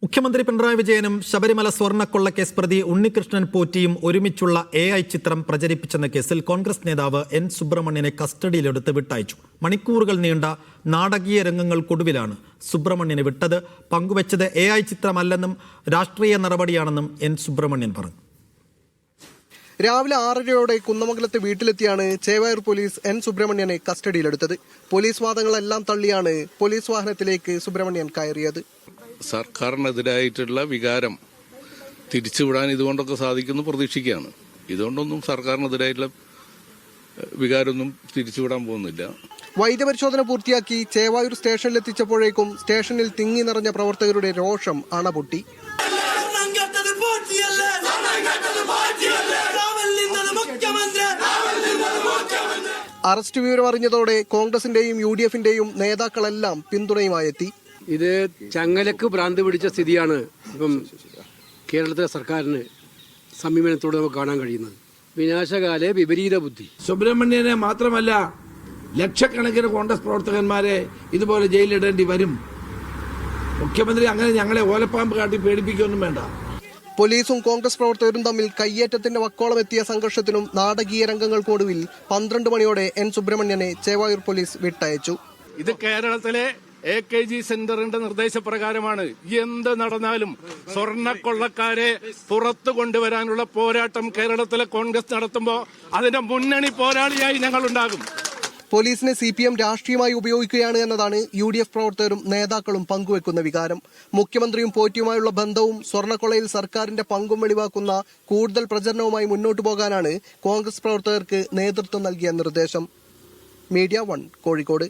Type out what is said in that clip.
മുഖ്യമന്ത്രി പിണറായി വിജയനും ശബരിമല സ്വർണ്ണക്കൊള്ളക്കേസ് പ്രതി ഉണ്ണികൃഷ്ണൻ പോറ്റിയും ഒരുമിച്ചുള്ള AI ചിത്രം പ്രചരിപ്പിച്ചെന്ന കേസിൽ കോൺഗ്രസ് നേതാവ് N സുബ്രഹ്മണ്യനെ കസ്റ്റഡിയിലെടുത്ത് വിട്ടയച്ചു. മണിക്കൂറുകൾ നീണ്ട നാടകീയ രംഗങ്ങൾക്കൊടുവിലാണ് സുബ്രഹ്മണ്യനെ വിട്ടത്. പങ്കുവച്ചത് AI ചിത്രമല്ലെന്നും രാഷ്ട്രീയ നടപടിയാണെന്നും N സുബ്രഹ്മണ്യൻ പറഞ്ഞു. രാവിലെ 6:30 കുന്നമംഗലത്ത് വീട്ടിലെത്തിയാണ് ചേവായൂർ പോലീസ് N സുബ്രഹ്മണ്യനെ കസ്റ്റഡിയിലെടുത്തത്. പോലീസ് വാദങ്ങളെല്ലാം തള്ളിയാണ് പോലീസ് വാഹനത്തിലേക്ക് സുബ്രഹ്മണ്യൻ കയറിയത്. സർക്കാരിനെതിരായിട്ടുള്ള വികാരം തിരിച്ചുവിടാൻ ഇതുകൊണ്ടൊക്കെ സാധിക്കുമെന്ന് പ്രതീക്ഷിക്കുകയാണ്. ഇതുകൊണ്ടൊന്നും സർക്കാരിനെതിരായിട്ടുള്ള വികാരമൊന്നും തിരിച്ചുവിടാൻ പോകുന്നില്ല. വൈദ്യപരിശോധന പൂർത്തിയാക്കി ചേവായൂർ സ്റ്റേഷനിലെത്തിച്ചപ്പോഴേക്കും സ്റ്റേഷനിൽ തിങ്ങി നിറഞ്ഞ പ്രവർത്തകരുടെ രോഷം അണപൊട്ടി. അറസ്റ്റ് വിവരം അറിഞ്ഞതോടെ കോൺഗ്രസിന്റെയും UDF-ന്റെയും നേതാക്കളെല്ലാം പിന്തുണയുമായെത്തി. ഇത് ചങ്ങലക്ക് ഭ്രാന്ത് പിടിച്ച സ്ഥിതിയാണ് ഇപ്പം കേരളത്തിലെ സർക്കാരിന് സമീപനത്തോടെ നമുക്ക് കാണാൻ കഴിയുന്നത്. വിനാശകാലെ വിപരീത ബുദ്ധി. സുബ്രഹ്മണ്യനെ മാത്രമല്ല, ലക്ഷക്കണക്കിന് കോൺഗ്രസ് പ്രവർത്തകന്മാരെ ഇതുപോലെ ജയിലിലിടേണ്ടി വരും. മുഖ്യമന്ത്രി അങ്ങനെ ഞങ്ങളെ ഓലപ്പാമ്പ് കാട്ടി പേടിപ്പിക്കുകയൊന്നും വേണ്ട. പോലീസും കോൺഗ്രസ് പ്രവർത്തകരും തമ്മിൽ കയ്യേറ്റത്തിന്റെ വക്കോളം എത്തിയ സംഘർഷത്തിനും നാടകീയ രംഗങ്ങൾക്കൊടുവിൽ 12 മണിയോടെ N സുബ്രഹ്മണ്യനെ ചേവായൂർ പോലീസ് വിട്ടയച്ചു. ഇത് കേരളത്തിലെ AKG സെന്ററിന്റെ നിർദ്ദേശപ്രകാരമാണ്. എന്ത് നടന്നാലും സ്വർണ്ണക്കൊള്ളക്കാരെ പുറത്തു കൊണ്ടുവരാനുള്ള പോരാട്ടം കേരളത്തിലെ കോൺഗ്രസ് നടത്തുമ്പോൾ അതിന്റെ മുന്നണി പോരാളിയായി ഞങ്ങൾ ഉണ്ടാകും. പോലീസിനെ CPM രാഷ്ട്രീയമായി ഉപയോഗിക്കുകയാണ് എന്നതാണ് UDF പ്രവർത്തകരും നേതാക്കളും പങ്കുവെക്കുന്ന വികാരം. മുഖ്യമന്ത്രിയും പോറ്റിയുമായുള്ള ബന്ധവും സ്വർണ്ണക്കൊള്ളയിൽ സർക്കാരിന്റെ പങ്കും വെളിവാക്കുന്ന കൂടുതൽ പ്രചരണവുമായി മുന്നോട്ടു പോകാനാണ് കോൺഗ്രസ് പ്രവർത്തകർക്ക് നേതൃത്വം നൽകിയ നിർദ്ദേശം. മീഡിയ 1 കോഴിക്കോട്.